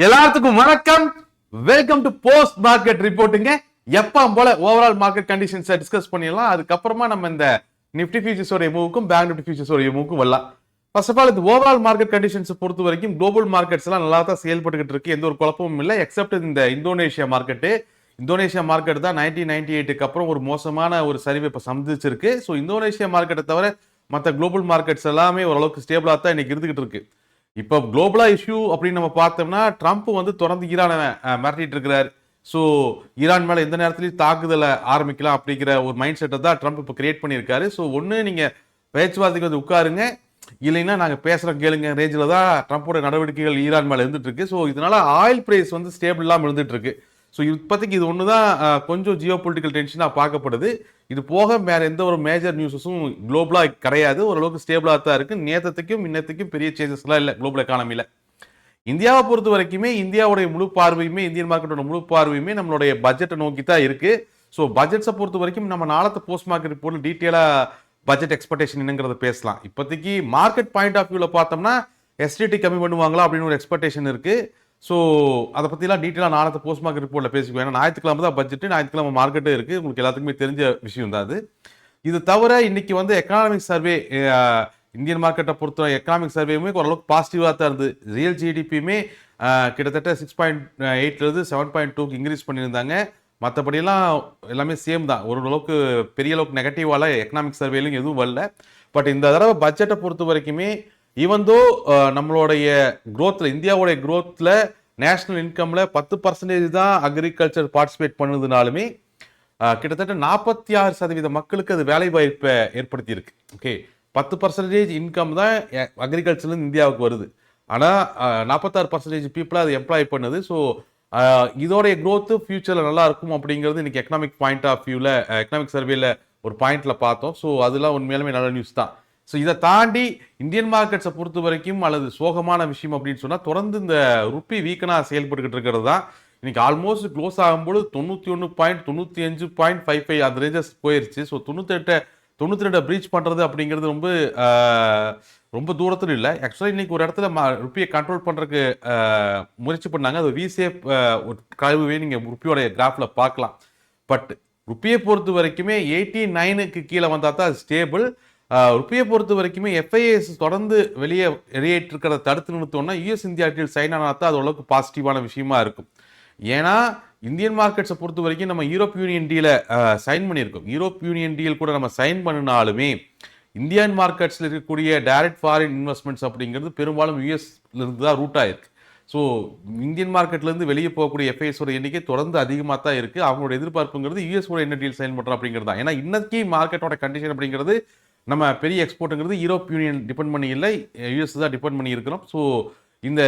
எல்லாத்துக்கும் வணக்கம். Welcome to post market ரிப்போர்ட்டுங்க. எப்போ போல ஓவரால் மார்க்கெட் கண்டிஷன்ஸை டிஸ்கஸ் பண்ணிடலாம். அதுக்கப்புறமா நம்ம இந்த நிப்டி ஃபியூச்சர்ஸோட மூவுக்கும் பேங்க் நிப்டி ஃபியூச்சர்ஸோட மூவுக்கும் வரலாம். ஃபர்ஸ்ட் ஆஃப் ஆல் இந்த ஓவரால் மார்க்கெட் கண்டிஷன்ஸ் பொறுத்த வரைக்கும் குளோபல் மார்க்கெட்ஸ் எல்லாம் நல்லா தான் செயல்பட்டுக்கிட்டு இருக்கு. எந்த ஒரு குழப்பமும் இல்லை எக்ஸப்ட் இந்த இந்தோனேஷியா மார்க்கெட். இந்தோனேஷியா மார்க்கெட் தான் 1998க்கு அப்புறம் ஒரு மோசமான ஒரு சரிவை இப்போ சந்திச்சிருக்கு. ஸோ இந்தோனேஷியா மார்க்கெட்டை தவிர மற்ற குளோபல் மார்க்கெட்ஸ் எல்லாமே ஓரளவுக்கு ஸ்டேபிளாக தான் இன்னைக்கு இருந்துகிட்டு இருக்கு. இப்போ குளோபலா இஷ்யூ அப்படின்னு நம்ம பார்த்தோம்னா ட்ரம்ப் வந்து தொடர்ந்து ஈரானை மிரட்டிட்டு இருக்கிறார். ஸோ ஈரான் மேலே எந்த நேரத்துலையும் தாக்குதலை ஆரம்பிக்கலாம் அப்படிங்கிற ஒரு மைண்ட் செட்டை தான் ட்ரம்ப் இப்போ கிரியேட் பண்ணியிருக்காரு. ஸோ ஒன்று நீங்கள் பேச்சுவார்த்தைக்கு வந்து உட்காருங்க, இல்லைன்னா நாங்கள் பேசுகிறோம் கேளுங்க ரேஞ்சில் தான் ட்ரம்ப்போட நடவடிக்கைகள் ஈரான் மேலே இருந்துட்டு இருக்கு. ஸோ இதனால ஆயில் பிரைஸ் வந்து ஸ்டேபிள் இல்லாமல் இருந்துட்டு இருக்கு. ஸோ இப்போதைக்கு இது ஒன்று தான் கொஞ்சம் ஜியோ பொலிட்டிக்கல் டென்ஷனாக பார்க்கப்படுது. இது போக வேற எந்த ஒரு மேஜர் நியூஸஸும் குளோபலாக கிடையாது. ஓரளவுக்கு ஸ்டேபிளாக தான் இருக்கு. நேற்றத்துக்கும் இன்னத்துக்கும் பெரிய சேஞ்சஸ்லாம் இல்லை குளோபல் எக்கானமியில். இந்தியாவை பொறுத்த வரைக்குமே இந்தியாவுடைய முழு பார்வையுமே இந்தியன் மார்க்கெட்டோட முழு பார்வையுமே நம்மளுடைய பட்ஜெட்டை நோக்கி தான் இருக்கு. ஸோ பட்ஜெட்ஸை பொறுத்த வரைக்கும் நம்ம நாளത്തെ போஸ்ட் மார்க்கெட் ரிப்போர்ட்ல டீட்டெயிலாக பட்ஜெட் எக்ஸ்பெக்டேஷன் என்னங்கிறத பேசலாம். இப்போதைக்கு மார்க்கெட் பாயிண்ட் ஆஃப் வியூவில் பார்த்தோம்னா எஸ்டிடி கம்மி பண்ணுவாங்களா அப்படின்னு ஒரு எக்ஸ்பெக்டேஷன் இருக்கு. ஸோ அதை பற்றிலாம் டீட்டெயிலாக நாளത്തെ போஸ்ட் மார்க்கெட் ரிப்போர்ட்டில் பேசிக்குவேன். ஏன்னா ஞாயிற்றுக்கிழமை தான் பட்ஜெட்டு, ஞாயிற்றுக்கிழமை மார்க்கெட்டே இருக்குது. உங்களுக்கு எல்லாத்துக்குமே தெரிஞ்ச விஷயம் தான் அது. இது தவிர இன்னைக்கு வந்து எக்கனாமிக் சர்வே இந்தியன் மார்க்கெட்டை பொறுத்த எக்கனாமிக் சர்வேயுமே ஓரளவுக்கு பாசிட்டிவாக தான் இருந்தது. ரியல் ஜிடிபியுமே கிட்டத்தட்ட 6.8லேருந்து 7.2க்கு இன்க்ரீஸ் பண்ணியிருந்தாங்க. மற்றபடியெல்லாம் எல்லாமே சேம் தான். ஓரளவுக்கு பெரிய அளவுக்கு நெகட்டிவால எக்கனாமிக் சர்வேலையும் எதுவும் வரல. பட் இந்த தடவை பட்ஜெட்டை பொறுத்த வரைக்குமே ஈவந்தோ நம்மளுடைய குரோத்தில் இந்தியாவுடைய குரோத்தில் நேஷனல் இன்கம்ல 10% தான் அக்ரிகல்ச்சர் பார்ட்டிசிபேட் பண்ணுறதுனாலுமே கிட்டத்தட்ட 46% மக்களுக்கு அது வேலை வாய்ப்பை ஏற்படுத்தி இருக்கு. ஓகே, 10% இன்கம் தான் அக்ரிகல்ச்சர்லேருந்து இந்தியாவுக்கு வருது. ஆனால் 46% பீப்புளை அது எம்ப்ளாய் பண்ணுது. ஸோ இதோடைய க்ரோத்து ஃபியூச்சரில் நல்லா இருக்கும் அப்படிங்கிறது இன்னைக்கு எக்கனாமிக் பாயிண்ட் ஆஃப் வியூவில் எக்கனாமிக் சர்வேல ஒரு பாயிண்ட்ல பார்த்தோம். ஸோ அதெல்லாம் உண்மையிலுமே நல்ல நியூஸ் தான். ஸோ இதை தாண்டி இந்தியன் மார்க்கெட்ஸை பொறுத்த வரைக்கும் அல்லது சோகமான விஷயம் அப்படின்னு சொன்னால் தொடர்ந்து இந்த ருப்பி வீக்கனாக செயல்பட்டுக்கிட்டு இருக்கிறது தான். இன்னைக்கு ஆல்மோஸ்ட் க்ளோஸ் ஆகும்போது 91.95 அந்த ரேஞ்சஸ் போயிருச்சு. ஸோ 92 ப்ரீச் பண்ணுறது அப்படிங்கிறது ரொம்ப தூரத்தில் இல்லை. ஆக்சுவலாக இன்னைக்கு ஒரு இடத்துல ருப்பியை கண்ட்ரோல் பண்ணுறதுக்கு முயற்சி பண்ணாங்க. அது விசேப் ஒரு கழிவுவே நீங்கள் ருப்பியோட கிராஃபில் பார்க்கலாம். பட் ருப்பியை பொறுத்த வரைக்குமே 89க்கு கீழே வந்தால் தான் அது ஸ்டேபிள். ருப்பியை பொறுத்த வரைக்குமே எஃப்ஐஎஸ் தொடர்ந்து வெளியேற்றிருக்கிறத தடுத்து நிறுத்தோம்னா யூஎஸ் இந்தியா டீல் சைன் ஆனால் தான் அது அளவுக்கு பாசிட்டிவான விஷயமா இருக்கும். ஏன்னா இந்தியன் மார்க்கெட்ஸை பொறுத்த வரைக்கும் நம்ம யூரோப் யூனியன் டீலை சைன் பண்ணியிருக்கோம். யூரோப் யூனியன் டீல் கூட நம்ம சைன் பண்ணினாலுமே இந்தியன் மார்க்கெட்ஸில் இருக்கக்கூடிய டைரக்ட் ஃபாரின் இன்வெஸ்ட்மெண்ட்ஸ் அப்படிங்கிறது பெரும்பாலும் யூஎஸ்லேருந்து தான் ரூட் ஆயிருக்கு. ஸோ இந்தியன் மார்க்கெட்லேருந்து வெளியே போகக்கூடிய எஃப்ஐஎஸோட எண்ணிக்கை தொடர்ந்து அதிகமாக தான் இருக்குது. அவங்களோட எதிர்பார்ப்புங்கிறது யூஎஸோட என்ன டீல் சைன் பண்ணுறோம் அப்படிங்கிறது தான். ஏன்னா இன்னைக்கு மார்க்கெட்டோட கண்டிஷன் அப்படிங்கிறது நம்ம பெரிய எக்ஸ்போர்ட்டுங்கிறது யூரோப் யூனியன் டிபெண்ட் பண்ணி இல்லை, யூஎஸ் தான் டிபெண்ட் பண்ணி இருக்கிறோம். ஸோ இந்த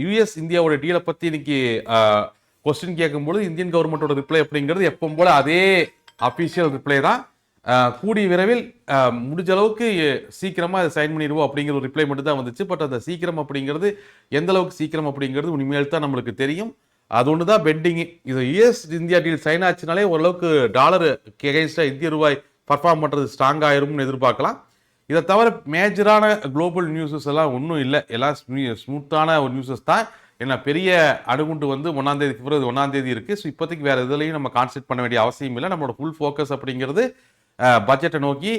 யூஎஸ் இந்தியாவோட டீலை பற்றி இன்னைக்கு கொஸ்டின் கேட்கும்போது இந்தியன் கவர்மெண்ட்டோட ரிப்ளை அப்படிங்கிறது எப்போ போல அதே அஃபீஷியல் ரிப்ளை தான். கூடிய விரைவில் முடிஞ்ச அளவுக்கு சீக்கிரமாக அதை சைன் பண்ணிடுவோம் அப்படிங்கிற ஒரு ரிப்ளை மட்டும் தான் வந்துச்சு. பட் அந்த சீக்கிரம் அப்படிங்கிறது எந்த அளவுக்கு சீக்கிரம் அப்படிங்கிறது உண்மையில் தான் நம்மளுக்கு தெரியும். அது ஒன்று தான் பெண்டிங்கு. இது யூஎஸ் இந்தியா டீல் சைன் ஆச்சுனாலே ஓரளவுக்கு டாலர் எகைன்ஸ்டாக இந்திய ரூபாய் பர்ஃபார்ம் பண்ணுறது ஸ்ட்ராங் ஆயிரும்னு எதிர்பார்க்கலாம். இதை தவிர மேஜரான குளோபல் நியூஸஸ் எல்லாம் ஒன்றும் இல்லை. எல்லாம் ஸ்மூத்தான ஒரு நியூஸஸ் தான். ஏன்னா பெரிய அணுகுண்டு வந்து 1ஆம் தேதி பிப்ரவரி 1ஆம் தேதி இருக்குது. ஸோ இப்போதைக்கு வேறு எதுலையும் நம்ம கான்சென்ட்ரேட் பண்ண வேண்டிய அவசியம் இல்லை. நம்மளோட ஃபுல் ஃபோக்கஸ் அப்படிங்கிறது பட்ஜெட்டை நோக்கி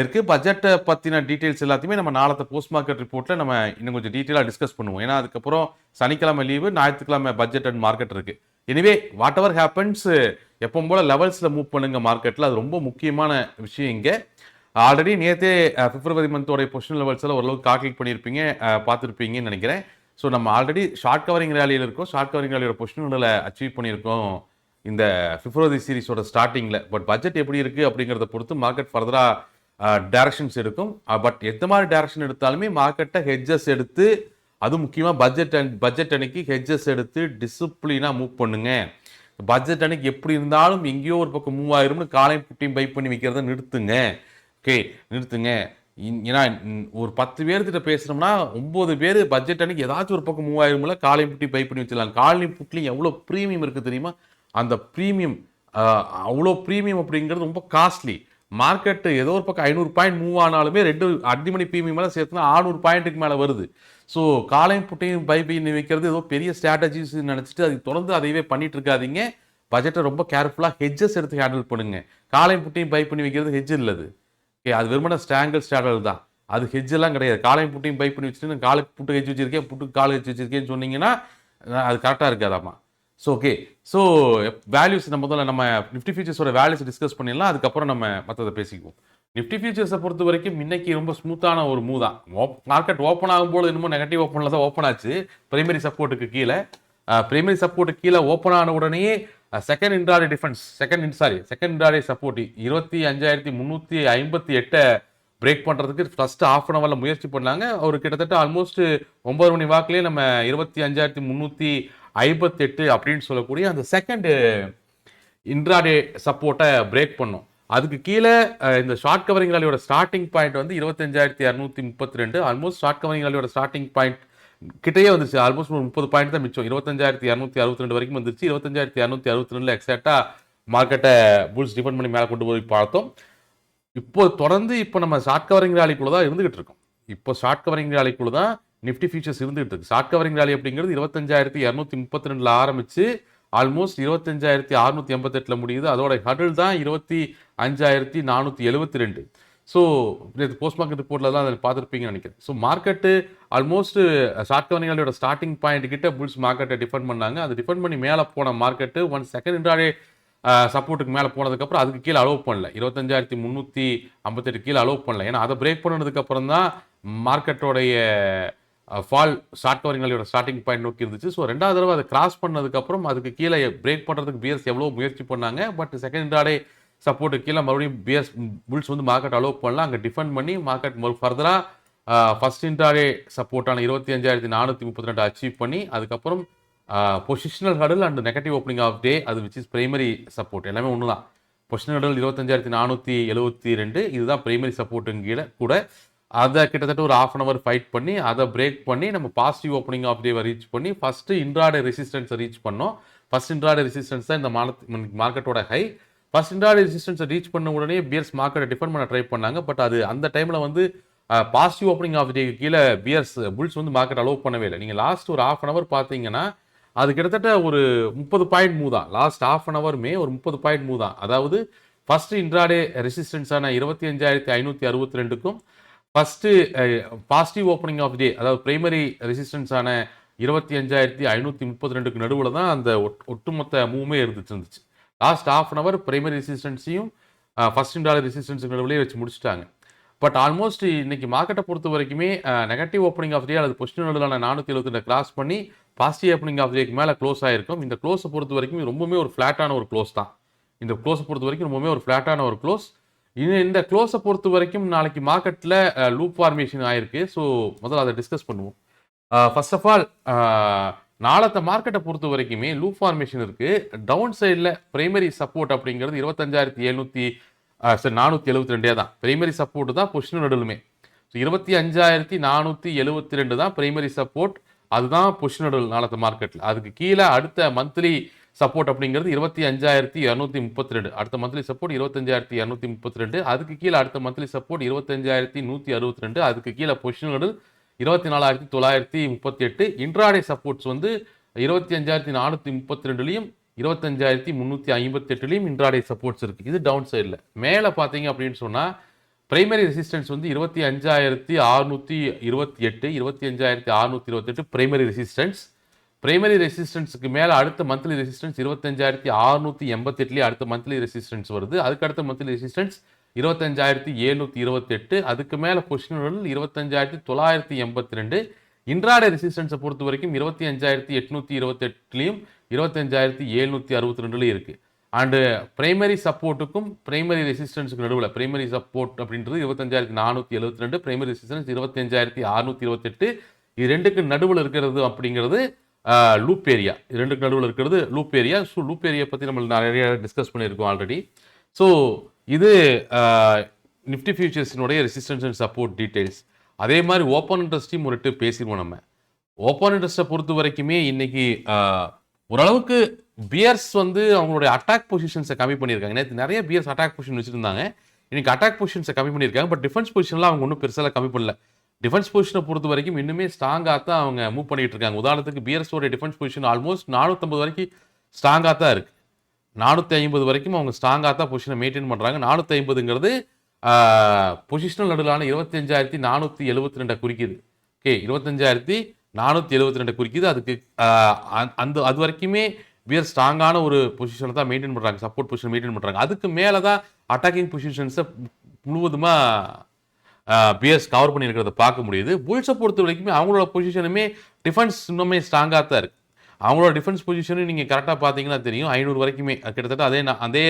இருக்குது. பட்ஜெட்டை பற்றின டீட்டெயில்ஸ் எல்லாத்தையுமே நம்ம நாளത്തെ போஸ்ட் மார்க்கெட் ரிப்போர்ட்டில் நம்ம இன்னும் கொஞ்சம் டீட்டெயிலாக டிஸ்கஸ் பண்ணுவோம். ஏன்னா அதுக்கப்புறம் சனிக்கிழமை லீவு, ஞாயிற்றுக்கிழமை பட்ஜெட் அண்ட் மார்க்கெட் இருக்குது. எனிவே வாட் எவர் ஹேப்பன்ஸ் எப்போ போல லெவல்ஸில் மூவ் பண்ணுங்க மார்க்கெட்டில். அது ரொம்ப முக்கியமான விஷயம். இங்கே ஆல்ரெடி நேற்றே பிப்ரவரி மந்தோடைய பொசிஷன் லெவல்ஸ் எல்லாம் ஓரளவுக்கு கால்குலேட் பண்ணியிருப்பீங்க, பார்த்துருப்பீங்கன்னு நினைக்கிறேன். ஸோ நம்ம ஆல்ரெடி ஷார்ட் கவரிங் ரேலியில் இருக்கோம். ஷார்ட் கவரிங் ரேலியோட பொசிஷன்களை அச்சீவ் பண்ணியிருக்கோம் இந்த பிப்ரவரி சீரிஸோட ஸ்டார்டிங்கில். பட் பட்ஜெட் எப்படி இருக்குது அப்படிங்கிறத பொறுத்து மார்க்கெட் ஃபர்தராக டைரக்ஷன்ஸ் எடுக்கும். பட் எந்த மாதிரி டைரக்ஷன் எடுத்தாலுமே மார்க்கெட்டை ஹெட்ஜஸ் எடுத்து, அது முக்கியமாக பட்ஜெட் அன்னைக்கு ஹெட்ஜஸ் எடுத்து டிசிப்ளினாக மூவ் பண்ணுங்க. பட்ஜெட் அன்னைக்கு எப்படி இருந்தாலும் எங்கேயோ ஒரு பக்கம் மூவ் ஆயிரும்னு காலையும் புட்டியும் பை பண்ணி வைக்கிறத நிறுத்துங்க. ஓகே, நிறுத்துங்க. ஏன்னா ஒரு 10 பேர்கிட்ட பேசுகிறோம்னா 9 பேர் பட்ஜெட் அன்னைக்கு ஏதாச்சும் ஒரு பக்கம் மூவ் ஆயிரும்ல காலையும் புட்டி பை பண்ணி வச்சிடலாம். காலையும் புட்டிலையும் எவ்வளோ ப்ரீமியம் இருக்குது தெரியுமா? அந்த ப்ரீமியம் அவ்வளோ ப்ரீமியம் அப்படிங்கிறது ரொம்ப காஸ்ட்லி. மார்க்கெட் ஏதோ ஒரு பக்கம் 500 பாயிண்ட் மூவ் ஆனாலுமே 2 அடிமணி பிரீமியம் மேலே சேர்த்துனா 600 பாயிண்ட்டுக்கு மேலே வருது. ஸோ காலையும் புட்டையும் பை பண்ணி வைக்கிறது ஏதோ பெரிய ஸ்ட்ராட்டஜிஸ் நினச்சிட்டு அது தொடர்ந்து அதையவே பண்ணிட்டு இருக்காதீங்க. பட்ஜெட்டை ரொம்ப கேர்ஃபுல்லாக ஹெட்ஜஸ் எடுத்து ஹேண்டில் பண்ணுங்க. காலையும் புட்டையும் பை பண்ணி வைக்கிறது ஹெட்ஜ் இல்லது. ஓகே, அது வெறுமனே ஸ்ட்ராடல் தான். அது ஹெட்ஜ் எல்லாம் கிடையாது. காலையும் புட்டையும் பை பண்ணி வச்சுட்டு காலுக்கு புட்டு ஹெட்ஜ் வச்சிருக்கேன், புட்டுக்கு கால் ஹெட்ஜ் வச்சிருக்கேன்னு சொன்னீங்கன்னா அது கரெக்டாக இருக்காதாம்மா. ஸோ ஓகே, ஸோ வேல்யூஸ் நம்ம நிஃப்டி ஃபியூச்சர்ஸோட வேல்யூஸ் டிஸ்கஸ் பண்ணிடலாம். அதுக்கப்புறம் நம்ம மற்றதை பேசிக்குவோம். நிஃப்டி ஃபியூச்சர்ஸை பொறுத்த வரைக்கும் இன்னைக்கு ரொம்ப ஸ்மூத்தான ஒரு மூவ் தான். மார்க்கெட் ஓப்பன் ஆகும்போது இன்னமும் நெகட்டிவ் ஓப்பனில் தான் ஓப்பன் ஆச்சு. பிரைமரி சப்போர்ட்டுக்கு கீழே ஓப்பன் ஆன உடனே செகண்ட் இன்ட்ராடே சப்போர்ட் 25,358 பிரேக் பண்ணுறதுக்கு ஃபர்ஸ்ட் ஹாஃப் அன் ஹவரில் முயற்சி பண்ணாங்க. ஒரு கிட்டத்தட்ட ஆல்மோஸ்ட் 9 மணி வாக்கிலே நம்ம 25,358 அப்படின்னு சொல்லக்கூடிய அந்த செகண்ட் இன்ட்ராடே சப்போர்ட்டை பிரேக் பண்ணோம். அதுக்கு கீழே இந்த ஷார்ட் கவரிங் ராலியோட ஸ்டார்டிங் பாயிண்ட் வந்து 25,232. ஆல்மோஸ்ட் ஷார்ட் கவரிங் ராலியோட ஸ்டார்டிங் பாயிண்ட் கிட்டேயே வந்துருச்சு. ஆல்மோஸ்ட் ஒரு 30 பாயிண்ட் தான் மிச்சம். 25,262 வரைக்கும் வந்துருச்சு. 25,262 எக்ஸாக்டாக மார்க்கெட்டை புல்ஸ் டிஃபெண்ட் பண்ணி மேலே கொண்டு போய் பார்த்தோம். இப்போ தொடர்ந்து நம்ம ஷார்ட் கவரிங் ராலிக்குள்ள தான் இருந்துகிட்டு இருக்கோம். இப்போ ஷார்ட் கவரிங் ராலிக்குள்ள தான் நிஃப்டி ஃபியூச்சர்ஸ் இருந்துகிட்டு இருக்கு. ஷார்ட் கவரிங் ராலி அப்படிங்கிறது 25,232 ஆரம்பிச்சு ஆல்மோஸ்ட் 25,688 முடியுது. அதோட ஹடில் தான் 25,472. ஸோ போஸ்ட் மார்க்கெட் ரிப்போர்ட்ல தான் அதை பார்த்துருப்பீங்கன்னு நினைக்கிறேன். So market almost short covering ராலியோட ஸ்டார்டிங் பாயிண்ட் கிட்ட புல்ஸ் மார்க்கெட்டை டிஃபெண்ட் பண்ணாங்க. அது டிஃபெண்ட் பண்ணி மேலே போன மார்க்கெட்டு ஒன் செகண்ட் இன்ட்ராடே சப்போர்ட்டுக்கு மேலே போனதுக்கப்புறம் அதுக்கு கீழே அலோவ் பண்ணல. 25,358 கீழே அலோவ் பண்ணல. ஏன்னா அதை பிரேக் பண்ணதுக்கப்புறம் தான் மார்க்கெட்டோடைய ஃபால் ஷார்ட் கவரிங் ராலியோட ஸ்டார்டிங் பாயிண்ட் நோக்கி இருந்துச்சு. ஸோ ரெண்டாவது தடவை அதை கிராஸ் பண்ணதுக்கப்புறம் அதுக்கு கீழே பிரேக் பண்ணுறதுக்கு பியர்ஸ் எவ்வளோ முயற்சி பண்ணாங்க. பட் செகண்ட் இன்ட்ராடே சப்போர்ட்டுக்கு கீழே மறுபடியும் புல்ஸ் வந்து மார்க்கெட் அலோவ் பண்ணலாம். அங்கே டிஃபெண்ட் பண்ணி மார்க்கெட் ஃபர்தராக ஃபர்ஸ்ட் இன்ட்ராடே சப்போர்ட்டான 25,432 அச்சீவ் பண்ணி அதுக்கப்புறம் positional hurdle and negative opening of day அது விச் இஸ் பிரைமரி சப்போர்ட் எல்லாமே ஒன்று தான். பொசிஷனல் ஹடல் 25,472 இதுதான் பிரைமரி சப்போர்ட்டுங்க கீழே கூட. அதை கிட்டத்தட்ட ஒரு ஹாஃப் அன் அவர் ஃபைட் பண்ணி அதை பிரேக் பண்ணி நம்ம பாசிட்டிவ் ஓப்பனிங் ஆஃப் டேவை ரீச் பண்ணி ஃபர்ஸ்ட் இன்ட்ராடே ரெசிஸ்டன்ஸை ரீச் பண்ணோம். ஃபர்ஸ்ட் இன்ட்ராடே ரெசிஸ்டன்ஸ் தான் இந்த மார்க்கெட்டோட ஹை. ஃபர்ஸ்ட் இன்ட்ராடே ரெசிஸ்டன்ஸை ரீச் பண்ண உடனே பியர்ஸ் மார்க்கெட்டை டிஃபெண்ட் பண்ண ட்ரை பண்ணாங்க. பட் அது அந்த டைமில் வந்து பாசிட்டிவ் ஓப்பனிங் ஆஃப் டேக்கு கீழே புல்ஸ் வந்து மார்க்கெட் அலோவ் பண்ணவே இல்லை. நீங்கள் லாஸ்ட் ஒரு ஹாஃப் அன் அவர் பார்த்தீங்கன்னா அது கிட்டத்தட்ட ஒரு 30 பாயிண்ட் மூவ் தான். லாஸ்ட் ஹாஃப் அன் அவருமே ஒரு 30 பாயிண்ட் மூவ் தான். அதாவது ஃபர்ஸ்ட் இன்ட்ராடே ரெசிஸ்டன்ஸான 25,562க்கும் first positive opening of day அதாவது பிரைமரி ரெசிஸ்டன்ஸான 25,532க்கு நடுவில் தான் அந்த ஒட்டுமொத்த மூவ்மே இருந்துச்சு. Last half an hour primary ரெசிஸ்டன்ஸையும் ஃபர்ஸ்ட் இன்ட்ராடே ரெசிஸ்டன்ஸுக்கு நடுவிலே வச்சு முடிச்சுட்டாங்க. பட் ஆல்மோஸ்ட் இன்னைக்கு மார்க்கெட்டை பொறுத்த வரைக்குமே நெகட்டிவ் ஓப்பனிங் ஆஃப் டே அல்லது பொசிஷன் நடுவிலான 472 கிராஸ் பண்ணி பாசிட்டிவ் ஓப்பனிங் ஆஃப் டேக்கு மேலே க்ளோஸ் ஆகிருக்கும். இந்த க்ளோஸை பொறுத்த வரைக்கும் ரொம்பவுமே ஒரு ஃப்ளாட்டான ஒரு க்ளோஸ் தான். இந்த க்ளோஸை பொறுத்த வரைக்கும் ரொம்பவுமே ஒரு ஃப்ளாட்டான ஒரு க்ளோஸ். இந்த க்ளோஸை பொறுத்த வரைக்கும் நாளைக்கு மார்க்கெட்டில் லூப் ஃபார்மேஷன் ஆயிருக்கு. ஸோ முதல்ல அதை டிஸ்கஸ் பண்ணுவோம். ஃபர்ஸ்ட் ஆஃப் ஆல் நாளത്തെ மார்க்கெட்டை பொறுத்த வரைக்குமே லூப் ஃபார்மேஷன் இருக்கு. டவுன் சைடில் பிரைமரி சப்போர்ட் அப்படிங்கிறது 25,472 தான். பிரைமரி சப்போர்ட் தான் பொசிஷன் நடுவுமே. ஸோ 25,472 தான் பிரைமரி சப்போர்ட். அதுதான் பொசிஷன் நடுவில் நாளത്തെ மார்க்கெட்டில். அதுக்கு கீழே அடுத்த மந்த்லி சப்போர்ட் அப்படிங்கிறது 25,232. அடுத்த மந்த்லி சப்போர்ட் 25,232. அதுக்கு கீழே அடுத்த மந்த்லி சப்போர்ட் 25,162. அதுக்கு கீழே பொசிஷன் நடுவில் 24,938. இன்ட்ராடே சப்போர்ட்ஸ் வந்து 25,432லையும் 25,358லையும் இன்ட்ராடே சப்போர்ட்ஸ் இருக்குது. இது டவுன் சைடில். மேலே பார்த்தீங்க அப்படின்னு சொன்னால் பிரைமரி ரெசிஸ்டன்ஸ் வந்து 25,628 25,628 பிரைமரி ரெசிஸ்டன்ஸ். பிரைமரி ரெசிஸ்டன்ஸுக்கு மேலே அடுத்த மந்த்லி ரெசிஸ்டன்ஸ் 25,688 அடுத்த மந்த்லி ரெசிஸ்டன்ஸ் வருது. அதுக்கு அடுத்த மந்த்லி ரெசிஸ்டன்ஸ் 25,728. அதுக்கு மேலே பொசிஷன் 25,982. இன்ட்ராடே ரெசிஸ்டன்ஸை பொறுத்த வரைக்கும் 25,828லையும் 25,762லையும் இருக்குது. அண்டு பிரைமரி சப்போர்ட்டுக்கும் பிரைமரி ரெசிஸ்டன்ஸுக்கு நடுவில் பிரைமரி சப்போர்ட் அப்படின்றது 25,472, பிரைமரி ரெசிஸ்டன்ஸ் 25,628. இது ரெண்டுக்கு நடுவில் இருக்கிறது அப்படிங்கிறது லூப் ஏரியா. இது ரெண்டுக்கு நடுவில் இருக்கிறது loop area. So loop area பற்றி நம்ம நிறைய டிஸ்கஸ் பண்ணியிருக்கோம் ஆல்ரெடி. ஸோ இது நிஃப்டி ஃபியூச்சர்ஸினுடைய ரெசிஸ்டன்ஸ் அண்ட் சப்போர்ட் டீட்டெயில்ஸ். அதே மாதிரி ஓப்பன் இன்ட்ரெஸ்ட்டையும் ஒரு பேசிடுவோம். நம்ம ஓப்பன் இன்ட்ரெஸ்ட்டை பொறுத்த வரைக்குமே இன்னைக்கு ஓரளவுக்கு பியர்ஸ் வந்து அவங்களுடைய அட்டாக் பொசிஷன்ஸை கம்மி பண்ணியிருக்காங்க. நேற்று நிறைய பியர்ஸ் அட்டாக் பொசிஷன் வச்சுருந்தாங்க. இன்னைக்கு அட்டாக் பொசிஷன்ஸை கம்மி பண்ணியிருக்காங்க. பட் டிஃபென்ஸ் பொசிஷன்லாம் அவங்க ஒன்றும் பெருசாக கம்மி பண்ணல. டிஃபென்ஸ் பொசிஷனை பொறுத்த வரைக்கும் இன்னுமே ஸ்ட்ராங்காக தான் அவங்க மூவ் பண்ணிட்டு இருக்காங்க. உதாரணத்துக்கு பிஎஸ்ஓட டிஃபென்ஸ் பொசிஷன் ஆல்மோஸ்ட் 450 வரைக்கும் ஸ்ட்ராங்காக தான் இருக்கு. 450 வரைக்கும் அவங்க ஸ்ட்ராங்காக தான் பொசிஷனை மெயின்டைன் பண்ணுறாங்க. 450ங்கிறது பொசிஷனல் நடுவிலான 25,472 குறிக்குது. ஓகே, 25,472 குறிக்குது. அதுக்கு அது வரைக்குமே பியர் ஸ்ட்ராங்கான ஒரு பொசிஷனை தான் மெயின்டைன் பண்ணுறாங்க, சப்போர்ட் பொசிஷன் மெயின்டைன் பண்ணுறாங்க. அதுக்கு மேலே தான் அட்டாக்கிங் பொசிஷன்ஸை முழுவதுமாக பியர்ஸ் கவர் பண்ணியிருக்கிறத பார்க்க முடியுது. புல்ஸை பொறுத்த வரைக்குமே அவங்களோட பொசிஷனுமே டிஃபென்ஸ் இன்னுமே ஸ்ட்ராங்காக தான் இருக்குது. அவங்களோட டிஃபென்ஸ் பொசிஷனும் நீங்கள் கரெக்டாக பார்த்தீங்கன்னா தெரியும், 500 வரைக்குமே கிட்டத்தட்ட அதே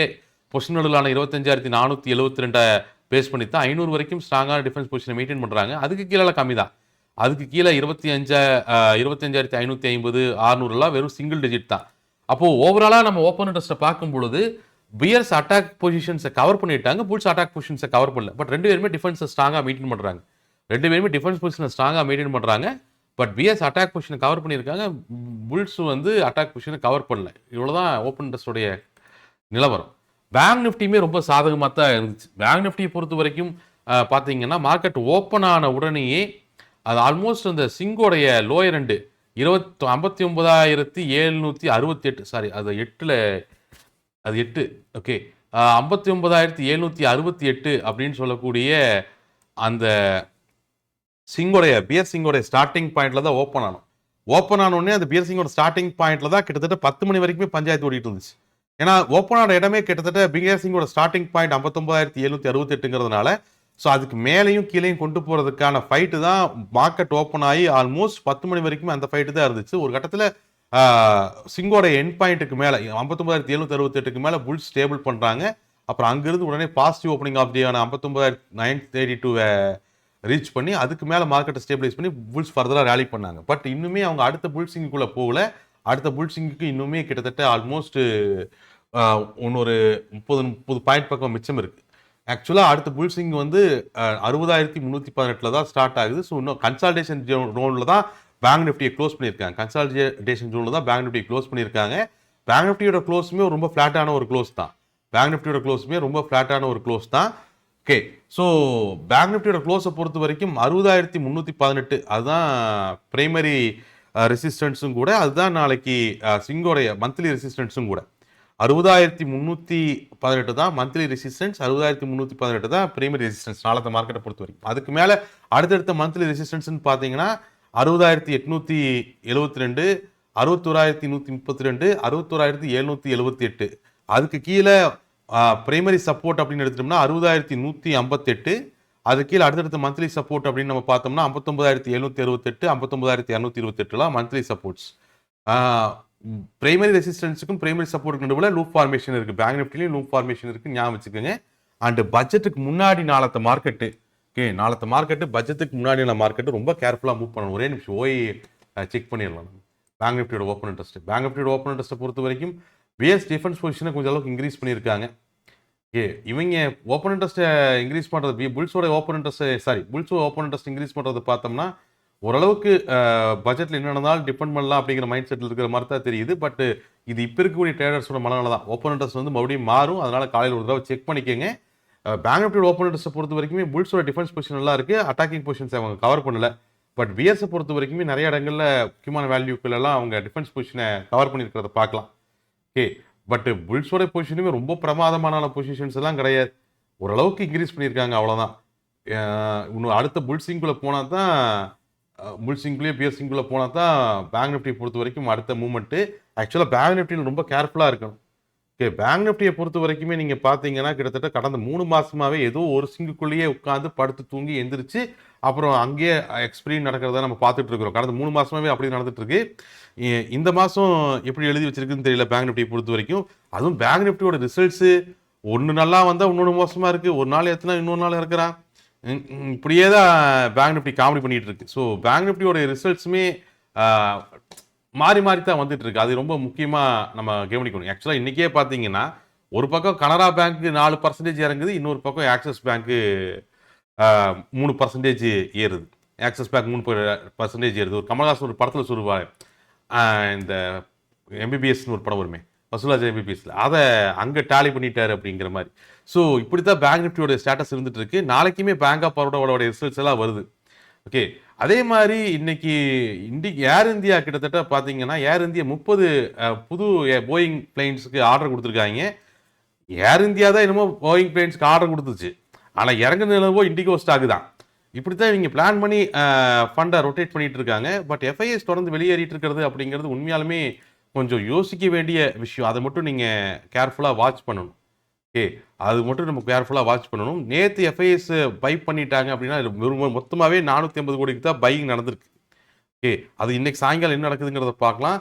பொசிஷனலான 25,472 பேஸ் பண்ணி தான் 500 வரைக்கும் ஸ்ட்ராங்கான டிஃபென்ஸ் பொசிஷனை மெயின்டைன் பண்ணுறாங்க. அதுக்கு கீழே கம்மி தான். அதுக்கு கீழே 25,550 600 வெறும் சிங்கிள் டிஜிட் தான். அப்போது ஓவராலாக நம்ம ஓப்பன் இன்ட்ரெஸ்ட்டை பார்க்கும் பொழுது பியர்ஸ் அட்டாக் பொசிஷன்ஸை கவர் பண்ணிட்டாங்க, புல்ஸ் அட்டாக் பொசிஷன்ஸை கவர் பண்ணல. பட் ரெண்டு பேருமே டிஃபென்ஸை ஸ்ட்ராங்காக மெயின்டைன் பண்ணுறாங்க. ரெண்டு பேருமே டிஃபென்ஸ் பொசிஷனை ஸ்ட்ராங்காக மெயின்டைன் பண்ணுறாங்க. பட் பியர்ஸ் அட்டாக் பொசிஷனை கவர் பண்ணியிருக்காங்க, புல்ஸ் அட்டாக் பொசிஷனை கவர் பண்ணல. இவ்வளோதான் ஓப்பன் இன்ட்ரெஸ்டோடைய நிலவரம். பேங்க் நிஃப்டியுமே ரொம்ப சாதகமாக தான் இருந்துச்சு. பேங்க் நிஃப்டியை பொறுத்த வரைக்கும் பார்த்தீங்கன்னா மார்க்கெட் ஓப்பன் ஆன உடனேயே அது ஆல்மோஸ்ட் அந்த சிங்கோடைய லோயர் ரெண்டு 59,768, சாரி அது 8 ஓகே, 59,768 அப்படின்னு சொல்லக்கூடிய அந்த பியர் சிங்கோடைய ஸ்டார்டிங் பாயிண்ட்ல தான் ஓப்பன் ஆனோம். ஓப்பன் ஆனோடனே அந்த பியர் சிங்கோட ஸ்டார்டிங் பாயிண்ட்ல தான் கிட்டத்தட்ட 10 மணி வரைக்குமே பஞ்சாயத்து ஓடிட்டு இருந்துச்சு. ஏன்னா ஓப்பன் ஆன இடமே கிட்டத்தட்ட பியர் சிங்கோட ஸ்டார்டிங் பாயிண்ட் 59,768ங்கிறதுனால ஸோ அதுக்கு மேலேயும் கீழேயும் கொண்டு போகிறதுக்கான ஃபைட்டு தான் மார்க்கெட் ஓப்பன் ஆகி ஆல்மோஸ்ட் 10 மணி வரைக்கும் அந்த ஃபைட்டு தான் இருந்துச்சு. ஒரு கட்டத்தில் சிங்கோட எண்ட் பாயிண்ட்டுக்கு மேலே 59,768க்கு மேலே புல் ஸ்டேபிள் பண்ணுறாங்க. அப்புறம் அங்கிருந்து உடனே பாசிட்டிவ் ஓப்பனிங் ஆஃப் டேயான 59,932 ரீச் பண்ணி அதுக்கு மேலே மார்க்கெட்டை ஸ்டேபிளைஸ் பண்ணி புல்ஸ் ஃபர்தராக ரேலி பண்ணாங்க. பட் இன்னுமே அவங்க அடுத்த புல்சிங்குள்ளே போகல. அடுத்த புல்சிங்குக்கு இன்னுமே கிட்டத்தட்ட ஆல்மோஸ்ட் இன்னொரு 30 பாயிண்ட் பக்கம் மிச்சம் இருக்குது. ஆக்சுவலாக அடுத்த புல்சிங் 60,318 தான் ஸ்டார்ட் ஆகுது. ஸோ இன்னும் கன்சால்டேஷன் ஜோனில் தான் பேங்க் நிஃப்டியை க்ளோஸ் பண்ணியிருக்காங்க. கன்சால்டேஷன் ஜோனில் தான் பேங்க் நிஃப்டியை க்ளோஸ் பண்ணியிருக்காங்க. பேங்க் நிஃப்டியோட க்ளோஸுமே ரொம்ப ஃப்ளாட்டான ஒரு க்ளோஸ் தான். ஓகே, ஸோ பேங்க் நிஃப்டியோட க்ளோஸை பொறுத்த வரைக்கும் 60,318 அதுதான் பிரைமரி ரெசிஸ்டன்ஸும் கூட, அதுதான் நாளைக்கு சிங்கோடைய மந்த்லி ரெசிஸ்டன்ஸும் கூட. 60,318 தான் மந்த்லி ரெசிஸ்டன்ஸ், 60,318 தான் பிரைமரி ரெசிஸ்டன்ஸ் நாளത്തെ மார்க்கெட்டை பொறுத்த வரைக்கும். அதுக்கு மேலே அடுத்தடுத்த மந்த்லி ரெசிஸ்டன்ஸ்னு பார்த்தீங்கன்னா 60,872, 61,132, 61,778. அதுக்கு கீழே பிரைமரி சப்போர்ட் அப்படின்னு எடுத்துட்டோம்னா 60,158. அதுக்கு கீழே அடுத்தடுத்த மந்த்லி சப்போர்ட் அப்படின்னு நம்ம பார்த்தோம்னா 59,768, 59,228 மந்த்லி சப்போர்ட்ஸ். பிரைமரி ரெசிஸ்டன்ஸுக்கும் பிரைமரி சப்போர்ட்டுக்கு நடுவில் லூப் ஃபார்மேஷன் இருக்குது. பேங்க் நிஃப்டிலையும் லூப் ஃபார்மேஷன் இருக்குது, ஞாபகம் வச்சுக்கோங்க. அண்டு பட்ஜெட்டுக்கு முன்னாடி நாளത്തെ மார்க்கெட்டு பட்ஜெட்டுக்கு முன்னாடி மார்க்கெட்டு ரொம்ப கேர்ஃபுல்லாக மூவ் பண்ணணும். ஒரே நிமிஷம் செக் பண்ணிடலாம். பேங்க் நிஃப்டியோட ஓப்பன் இன்ட்ரெஸ்ட்டை பொறுத்த வரைக்கும் பிஎஸ் டிஃபென்ஸ் பொசிஷனை கொஞ்சம் அளவுக்கு இன்க்ரீஸ் பண்ணியிருக்காங்க. இவங்க ஓப்பன் இன்ட்ரெஸ்ட்டை இன்க்ரீஸ் பண்ணுறது புல்ஸோட ஓப்பன் இன்ட்ரெஸ்ட் இன்க்ரீஸ் பண்ணுறது பார்த்தோம்னா ஓரளவுக்கு பட்ஜெட்டில் என்ன நடந்தாலும் டிபெண்ட் பண்ணலாம் அப்படிங்கிற மைண்ட் செட்டில் இருக்கிற மாதிரி தான் தெரியுது. பட் இது இப்போ இருக்கக்கூடிய ட்ரேடர்ஸோட மனநிலை தான். ஓப்பன் இன்ட்ரெஸ்ட் மறுபடியும் மாறும், அதனால் காலையில் ஒரு தடவை செக் பண்ணிக்கோங்க. பேங்க் நிஃப்டியோட ஓப்பன் இன்ட்ரெஸ்ட்டை பொறுத்த வரைக்குமே புல்ஸோட டிஃபென்ஸ் பொசிஷன் நல்லா இருக்குது, அட்டாக்கிங் பொசிஷன்ஸ் அவங்க கவர் பண்ணல. பட் பிஎஸ்ஸை பொறுத்த வரைக்குமே நிறைய இடங்களில் முக்கியமான வேல்யூக்கெல்லாம் அவங்க டிஃபென்ஸ் பொசிஷனை கவர் பண்ணியிருக்கிறத பார்க்கலாம். பட் புல்ஸோட பொசிஷனுமே ரொம்ப பிரமாதமான பொசிஷன்ஸ் எல்லாம் கிடையாது, ஓரளவுக்கு இன்க்ரீஸ் பண்ணியிருக்காங்க, அவ்வளோதான். இன்னும் அடுத்த புல்சிங்குள்ளே போனால் தான் பிஎஸ்சிங்குள்ளே போனால் தான் பேங்க் நிஃப்டியை பொறுத்த வரைக்கும் அடுத்த மூவ்மெண்ட்டு. ஆக்சுவலாக பேங்க் நிஃப்டியில் ரொம்ப கேர்ஃபுல்லாக இருக்கணும். பேங்க் நிஃப்டியை பொறுத்த வரைக்குமே நீங்கள் பார்த்தீங்கன்னா கிட்டத்தட்ட கடந்த 3 மாதமாகவே ஏதோ ஒரு சிங்குக்குள்ளேயே உட்காந்து படுத்து தூங்கி எந்திரிச்சு அப்புறம் அங்கேயே எக்ஸ்பிரி நடக்கிறத நம்ம பார்த்துட்டு இருக்கிறோம். கடந்த 3 மாதமாகவே அப்படி நடந்துட்டு இருக்கு. இந்த மாதம் எப்படி எழுதி வச்சிருக்குன்னு தெரியல பேங்க் நிஃப்டியை பொறுத்த வரைக்கும். அதுவும் பேங்க் நிஃப்டியோட ரிசல்ட்ஸு ஒன்று நல்லா வந்தால் இன்னொன்று மோசமாக இருக்குது, ஒரு நாள் எத்தனை இன்னொரு நாள் இருக்கிறான், இப்படியே தான் பேங்க் நிஃப்டி காமெடி பண்ணிட்டு இருக்கு. ஸோ பேங்க் நிஃப்டியோட ரிசல்ட்ஸுமே மாறி தான் வந்துட்டு இருக்கு. அது ரொம்ப முக்கியமாக நம்ம கவனிக்கணும். ஆக்சுவலாக இன்றைக்கே பார்த்தீங்கன்னா ஒரு பக்கம் கனரா பேங்க்கு 4% இறங்குது, இன்னொரு பக்கம் ஆக்சிஸ் பேங்க்கு 3% ஏறுது. ஆக்சிஸ் பேங்க் 3% ஏறுது. ஒரு கமல்ஹாசன் ஒரு படத்தில் சொல்லுவார், இந்த எம்பிபிஎஸ்னு ஒரு படம் வருமே, வசூலாஜ் எம்பிபிஎஸ்ல அதை அங்கே டேலி பண்ணிட்டாரு அப்படிங்கிற மாதிரி. ஸோ இப்படி தான் பேங்க் நிஃப்டியோட ஸ்டேட்டஸ் இருந்துட்டு இருக்கு. நாளைக்குமே பேங்க் ஆஃப் பரோடாவோட ரிசல்ட்ஸ் எல்லாம் வருது. ஓகே, அதே மாதிரி இன்னைக்கு ஏர் இந்தியா கிட்டத்தட்ட பார்த்தீங்கன்னா ஏர் இந்தியா 30 புது போயிங் பிளைன்ஸுக்கு ஆர்டர் கொடுத்துருக்காங்க. ஏர் இந்தியா தான் என்னமோ போயிங் பிளைன்ஸ்க்கு ஆர்டர் கொடுத்துச்சு, ஆனால் இறங்குனதுலவோ இண்டிகோ ஸ்டாக் தான். இப்படி தான் இவங்க பிளான் பண்ணி ஃபண்டை ரொட்டேட் பண்ணிட்டு இருக்காங்க. பட் எஃப்ஐஎஸ் தொடர்ந்து வெளியேறிட்டு இருக்கிறது அப்படிங்கிறது உண்மையாலுமே கொஞ்சம் யோசிக்க வேண்டிய விஷயம். அதை மட்டும் நீங்கள் கேர்ஃபுல்லாக வாட்ச் பண்ணணும். ஓகே, அது மட்டும் நம்ம கேர்ஃபுல்லாக வாட்ச் பண்ணணும். நேற்று எஃப்ஐஎஸ் பை பண்ணிட்டாங்க அப்படின்னா மொத்தமாகவே 450 கோடிக்கு தான் பையிங் நடந்திருக்கு. ஓகே, அது இன்னைக்கு சாயங்காலம் என்ன நடக்குதுங்கிறத பார்க்கலாம்.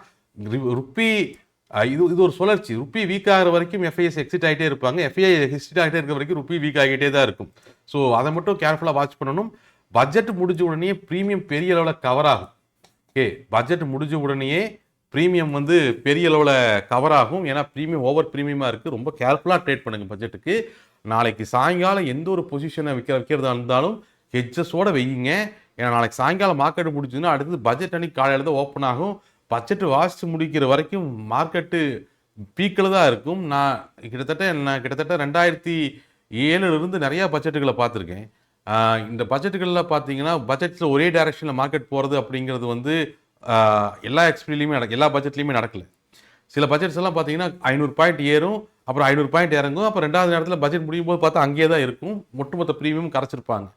ருப்பி இது ஒரு சுழற்சி. ருப்பி வீக் ஆகிற வரைக்கும் எஃப்ஐஎஸ் எக்ஸிட் ஆகிட்டே இருப்பாங்க. எஃப்ஐஐ எக்ஸிட் ஆகிட்டே இருக்கிற வரைக்கும் ருப்பி வீக் ஆகிட்டே தான் இருக்கும். ஸோ அதை மட்டும் கேர்ஃபுல்லாக வாட்ச் பண்ணணும். பட்ஜெட் முடிஞ்ச உடனே ப்ரீமியம் பெரிய அளவில் கவர் ஆகும். ஓகே, பட்ஜெட் முடிஞ்ச உடனேயே ப்ரீமியம் வந்து பெரிய அளவில் கவர் ஆகும். ஏன்னா ப்ரீமியம் ஓவர் ப்ரீமியமாக இருக்குது. ரொம்ப கேர்ஃபுல்லாக ட்ரேட் பண்ணுங்கள் பட்ஜெட்டுக்கு. நாளைக்கு சாயங்காலம் எந்த ஒரு பொசிஷனை வைக்கிறதா இருந்தாலும் ஹெட்ஜஸோடு வைங்க. ஏன்னா நாளைக்கு சாயங்காலம் மார்க்கெட் முடிஞ்சதுன்னா அடுத்தது பட்ஜெட் அன்னைக்கு காலையில் தான் ஓப்பன் ஆகும். பட்ஜெட்டு வாசித்து முடிக்கிற வரைக்கும் மார்க்கெட்டு பீக்கில் தான் இருக்கும். நான் கிட்டத்தட்ட 2007 நிறையா பட்ஜெட்டுகளை பார்த்துருக்கேன். இந்த பட்ஜெட்டுகளில் பார்த்தீங்கன்னா பட்ஜெட்டில் ஒரே டைரக்ஷனில் மார்க்கெட் போகிறது அப்படிங்கிறது வந்து எல்லா எக்ஸ்பீரியலையுமே எல்லா பட்ஜெட்லையுமே நடக்கல. சில பட்ஜெட்ஸ் எல்லாம் பார்த்தீங்கன்னா 500 பாயிண்ட் ஏறும், அப்புறம் 500 பாயிண்ட் இறங்கும், அப்புறம் 2வது நேரத்தில் பட்ஜெட் முடியும் போது பார்த்தா அங்கேயே தான் இருக்கும். ஒட்டுமொத்த ப்ரீமியம் கரைச்சிருப்பாங்க.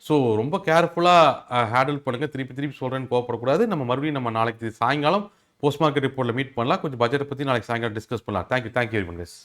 ஸோ ரொம்ப கேர்ஃபுல்லாக ஹேண்டில் பண்ணுங்கள். திருப்பி சொல்கிறேன்னு கோவப்படக்கூடாது. நம்ம மறுபடியும் நாளைக்கு சாயங்காலம் போஸ்ட் மார்க்கெட் ரிப்போர்ட்டில் மீட் பண்ணலாம். கொஞ்சம் பட்ஜெட்டை பற்றி நாளைக்கு சாயங்காலம் டிஸ்கஸ் பண்ணலாம். Thank you very much.